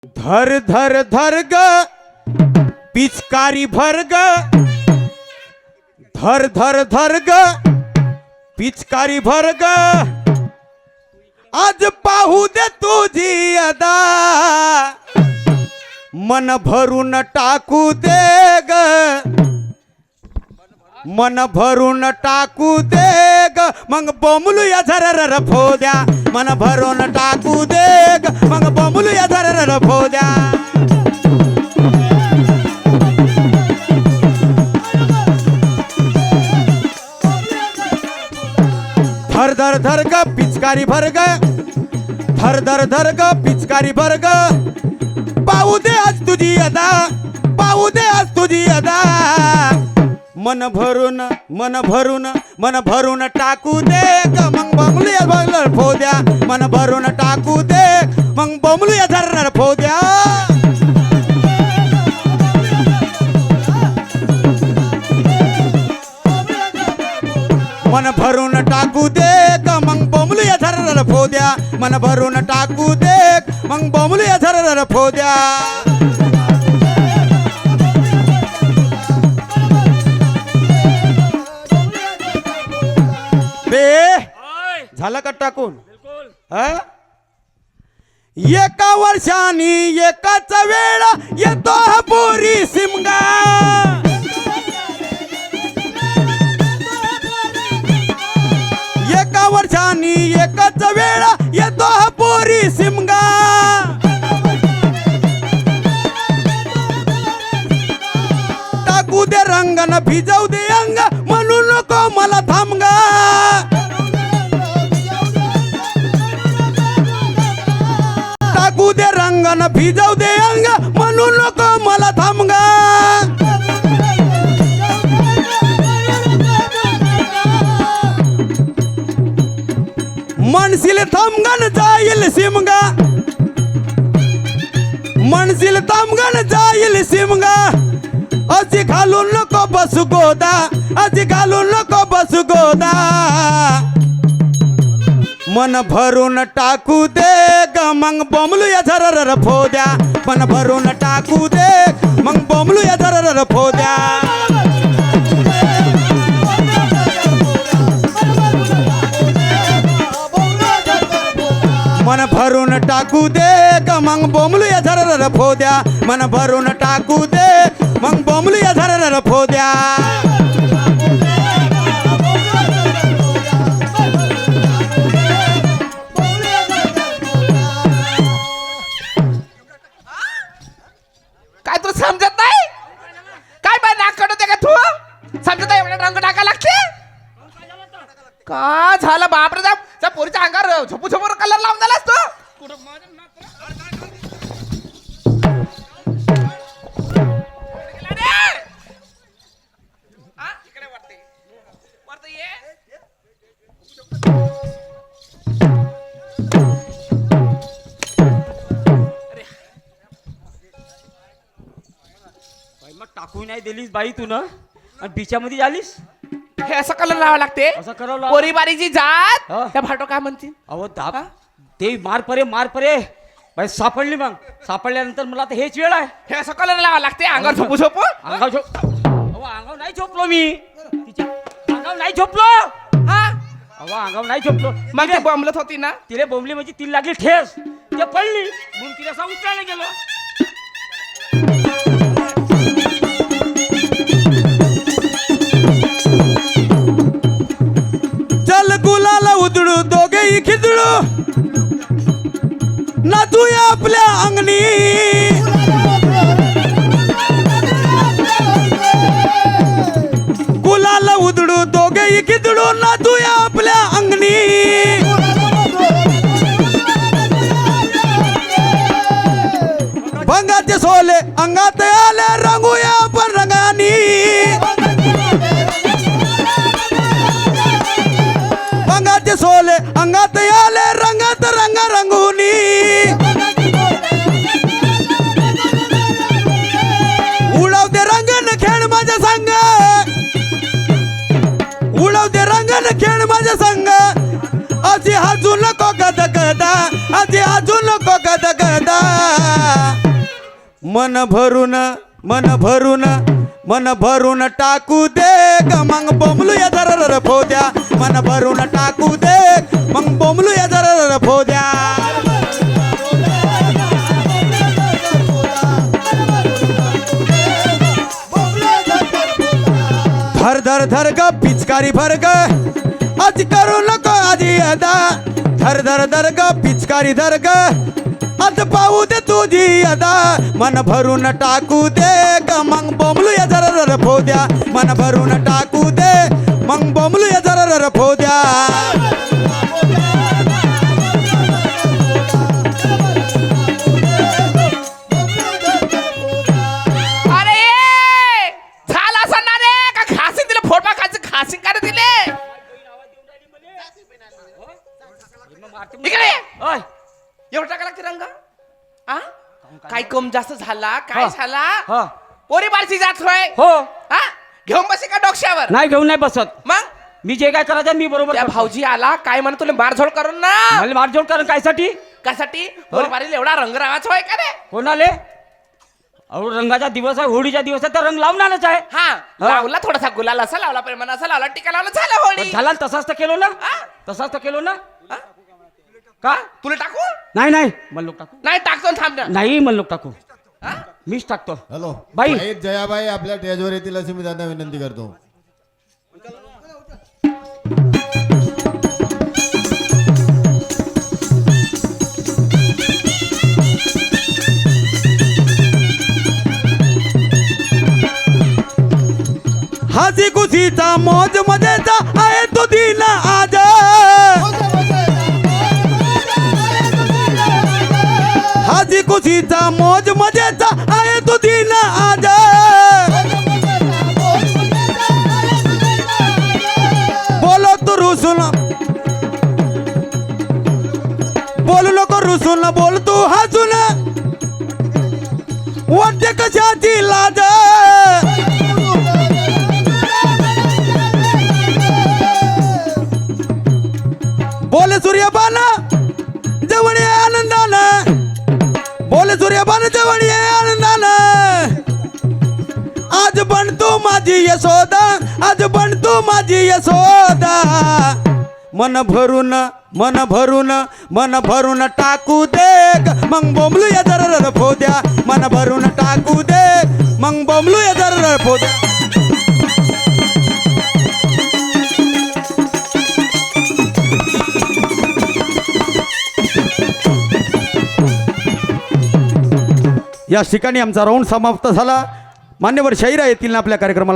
धर धर धर ग पिचकारी भर ग, धर धर धर ग पिचकारी भर ग, आज पाहू दे तुझी अदा, मन भरून टाकू दे ग, मन भरून टाकू दे ग, मग बोंबलूया झरर फोद्या, मन भरून टाकू दे ग, मग बोंबलूया झरर फोद्या. धर धर धर ग पिचकारी भर ग, धर धर धर ग पिचकारी भर ग, पाहू दे आज तुझी अदा, पाहू दे आज तुझी अदा, मन भरून मन भरून टाकू दे ग, मग बोंबलूया झरर फोद्या, मन भरून टाकू दे मग बोंबलूया झरर फोद्या. मन भरून टाकू दे ग, मग बोंबलूया झरर फोद्या, मन भरून टाकू दे मग बोंबलूया झरर फोद्या. बे झालं का टाकून? एका वर्षानी एकाच वेळा येतो हा पोरी सिमगा, एका वर्षानी एकाच वेळा येतो हा पोरी सिमगा, टाकू दे रंगन भिजवू दे अंग, म्हणू नको मला थांबगा, टाकू दे रंगन भिजवू दे अंग, म्हणू नको मला थांबगा. मनशील थांबगन जाईल सिमगा, मनशील थांबगन जाईल सिमगा, अशी घालून नको बसू गोदा, अशी घालून नको बसू गोदा, मन भरून टाकू दे ग, मग बोंबलूया झरर फोद्या, मन भरून टाकू दे मग बोंबलूया झरर फोद्या. मन भरून टाकू दे ग, मग बोंबलूया झरर फोद्या, मन भरून टाकू दे मग बोंबलूया झरर फोद्या. काय तू समजत नाही काय? बाय नाक काढते का तू? समजत नाही एवढा रंग टाका लागते का? झालं बापरे, त्या पोरीच्या अंगावर झोपू झोपू कलर लावून झालास तू. मग टाकू नाही दिलीस बाई तू ना, आणि बिचामध्ये आलीस. हे असं कलर लावा लागते. असं करावं लागतं. पोरी बारीची जात हा. त्या भाटो काय म्हणतील? अहो दाब ते मार परे बाई, सापडली. मग सापडल्यानंतर मला आता हेच वेळ आहे. हे असं कलर लावा लागते अंगावर झोपू झोपू. अंगाव झोप, अहो अंगाव नाही झोपलो मी, तिच्या अंगाव नाही झोपलो. हा अहो अंगाव नाही झोपलो. मग ती बोंबलत होती ना. तिला बोंबली म्हणजे तिला लागली ठेस, ते पडली म्हणून तिला असं उचलायला गेलो. चल गुलाला उधळू दोघेही खिदळू, नाचूया आपल्या अंगणी, गुलाला उधळू दोघेही खिदळू, नाचूया आपल्या अंगणी, भंगाचे सोले अंगात आले, रंगूया आपण रंगानी, भंगाचे सोले अंगात आले, रंगात रंग रंगुनी, उडवते रंगन खेळ माझ्या संग, उडवते रंगन खेळ माझ्या संग, अशी हजू नको गद गदा, अशी हजू नको गद गदा. मन भरून टाकू दे ग मग बोंबलूया जरा फोद्या मन भरून टाकू दे मग बोंबलूया जरा फोद्या धर ग पिचकारी भर ग आज करू नको आधी अदा धर ग पिचकारी धर ग आज पाहू दे तुझी अदा मन भरून टाकू दे ग मग बोंबलूया जरा फोद्या मन भरून टाकू दे मग बोंबलूया जरा फोद्या अरे झाला असं ना रे का खासी दिले फोडपा खासी का रे दिले इकडे ओय एवढा टाका लागते रंग आ काय कम जास्त झाला काय हा. झाला हा पोरी बारची जात होय हो हा घेऊन बसे का डोक्यावर नाही घेऊन नाही बसत मग मी जे काय करायचं मी बरोबर त्या करतो. भाऊजी आला काय म्हण तुला मारझोड करून ना मला मारझोड करून कायसाठी कासाठी पोरी बारीला एवढा रंग रावाच होय का रे कोणाले अहो रंगाचा दिवस आहे होळीचा दिवस आहे तर रंग लावून आणायचा आहे हा लावला थोडासा गुलाल असा लावला प्रेमान असा लावला टिका लावला झाला होळी पण झाला ना, तसाच तर केलो ना हा? तसाच तर केलो ना हा? का तुला टाकू नाही नाही मला लोक टाकू नाही टाकतो ना, थांब ना नाही मला लोक टाकू हा? मीच टाकतो हॅलो बाई. जयाबाई आपल्या स्टेजवर येतील अशी मी त्यांना विनंती करतो. हसी खुशीचा मौज मजेचा आहे तो दिन आज हसी खुशीचा मौज मजेचा आहे तो दिन आज बोलो तू रुसून बोलू नको रुसून बोल तू हसून वाटते कशाची लाज बोले सूर्यपान जवळ ये आनंदानं बोले सूर्यपान जवळ ये आनंदानं आज बन तू माझी यशोदा आज बन तू माझी यशोदा मन भरून टाकू दे मग बोंबलूया जरा फोद्या मन भरून टाकू दे मग बोंबलूया जरा फोद्या या ठिकाणी आमचा राऊंड समाप्त झाला. मान्यवर शाहीर येतील आपल्या कार्यक्रमाला.